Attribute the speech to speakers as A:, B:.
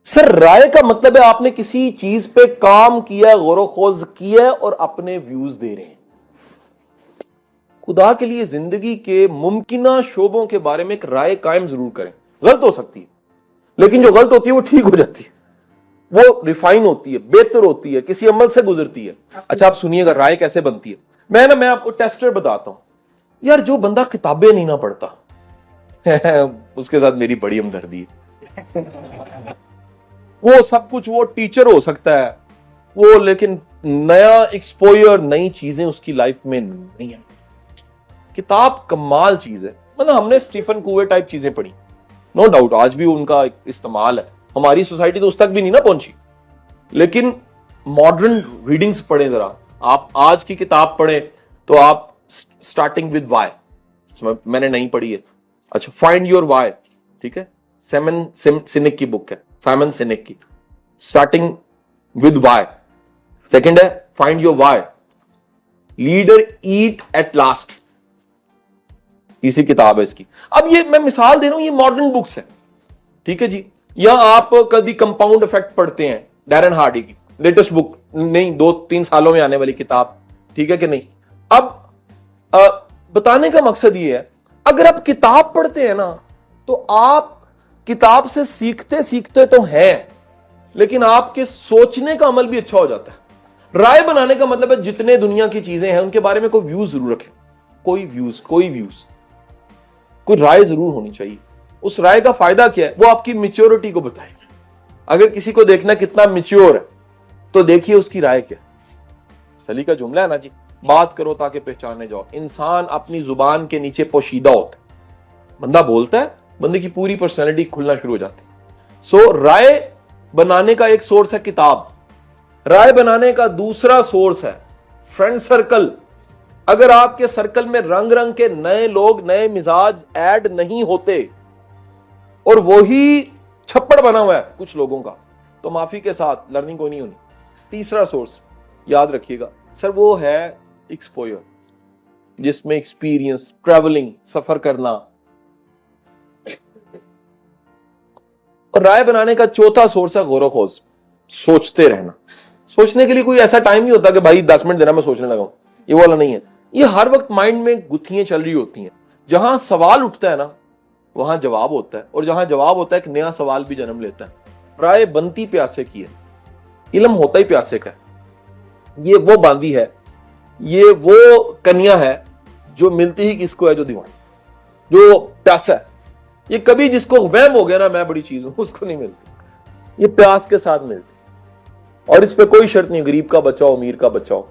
A: سر رائے کا مطلب ہے آپ نے کسی چیز پہ کام کیا، غور و خوض کیا اور اپنے ویوز دے رہے ہیں. خدا کے لیے زندگی کے ممکنہ شعبوں کے بارے میں ایک رائے قائم ضرور کریں. غلط ہو سکتی ہے لیکن جو غلط ہوتی ہے وہ ٹھیک ہو جاتی ہے، وہ ریفائن ہوتی ہے، بہتر ہوتی ہے، کسی عمل سے گزرتی ہے. اچھا آپ سنیے گا رائے کیسے بنتی ہے. میں آپ کو ٹیسٹر بتاتا ہوں. یار جو بندہ کتابیں نہیں نہ پڑھتا اس کے ساتھ میری بڑی ہمدردی ہے. وہ سب کچھ وہ ٹیچر ہو سکتا ہے وہ، لیکن نیا ایکسپوئر، نئی چیزیں اس کی لائف میں نہیں ہیں. کتاب کمال چیز ہے. مطلب ہم نے اسٹیفن کووے ٹائپ چیزیں پڑھی، نو ڈاؤٹ آج بھی ان کا استعمال ہے. ہماری سوسائٹی تو اس تک بھی نہیں نہ پہنچی، لیکن ماڈرن ریڈنگز پڑھیں ذرا. آپ آج کی کتاب پڑھیں تو آپ اسٹارٹنگ ود وائی، میں نے نہیں پڑھی ہے. اچھا فائنڈ یور وائی، ٹھیک ہے، سائمن سینک کی بک ہے، سائمن سینک کی، اسٹارٹنگ ود وائی. سیکنڈ ہے find your why, leader eat eat last, تیسری کتاب ہے اس کی. اب یہ میں مثال دے رہا ہوں، یہ ماڈرن بکس ہیں، ٹھیک ہے جی. یا آپ کبھی کمپاؤنڈ افیکٹ پڑھتے ہیں ڈیرن ہارڈی کی لیٹسٹ بک، نہیں 2-3 سالوں میں آنے والی کتاب، ٹھیک ہے کہ نہیں. اب بتانے کا مقصد یہ ہے اگر آپ کتاب پڑھتے ہیں نا تو آپ کتاب سے سیکھتے سیکھتے تو ہیں، لیکن آپ کے سوچنے کا عمل بھی اچھا ہو جاتا ہے. رائے بنانے کا مطلب ہے جتنے دنیا کی چیزیں ہیں ان کے بارے میں کوئی ویوز ضرور رکھیں. کوئی رائے ضرور ہونی چاہیے. اس رائے کا فائدہ کیا ہے وہ آپ کی میچورٹی کو بتائے گا. اگر کسی کو دیکھنا کتنا میچور ہے تو دیکھیے اس کی رائے کیا. سلی کا جملہ ہے نا جی، بات کرو تاکہ پہچانے جاؤ. انسان اپنی زبان کے نیچے پوشیدہ ہوتا ہے. بندہ بولتا ہے، بندے کی پوری پرسنالٹی کھلنا شروع ہو جاتی. سو رائے بنانے کا ایک سورس ہے کتاب. رائے بنانے کا دوسرا سورس ہے فرینڈ سرکل. اگر آپ کے سرکل میں رنگ رنگ کے نئے لوگ، نئے مزاج ایڈ نہیں ہوتے اور وہی چھپڑ بنا ہوا ہے کچھ لوگوں کا، تو معافی کے ساتھ لرننگ کوئی نہیں ہونی. تیسرا سورس یاد رکھیے گا سر، وہ ہے ایکسپوئر، جس میں ایکسپیرینس، ٹریولنگ، سفر کرنا. اور رائے بنانے کا چوتھا سورس ہے غور و خوض، سوچتے رہنا. سوچنے کے لیے کوئی ایسا ٹائم نہیں ہوتا کہ بھائی 10 منٹ دینا میں سوچنے لگا ہوں، یہ والا نہیں ہے. یہ ہر وقت مائنڈ میں گتھیاں چل رہی ہوتی ہیں. جہاں سوال اٹھتا ہے نا وہاں جواب ہوتا ہے، اور جہاں جواب ہوتا ہے ایک نیا سوال بھی جنم لیتا ہے. رائے بنتی پیاسے کی ہے، علم ہوتا ہی پیاسے کا ہے. یہ وہ باندی ہے، یہ وہ کنیا ہے جو ملتی ہی کس کو ہے، جو دیوان، جو پیاسا ہے. یہ کبھی جس کو وہم ہو گیا نا میں بڑی چیز ہوں، اس کو نہیں ملتی. یہ پیاس کے ساتھ ملتی، اور اس پہ کوئی شرط نہیں غریب کا بچہ ہو امیر کا بچہ ہو.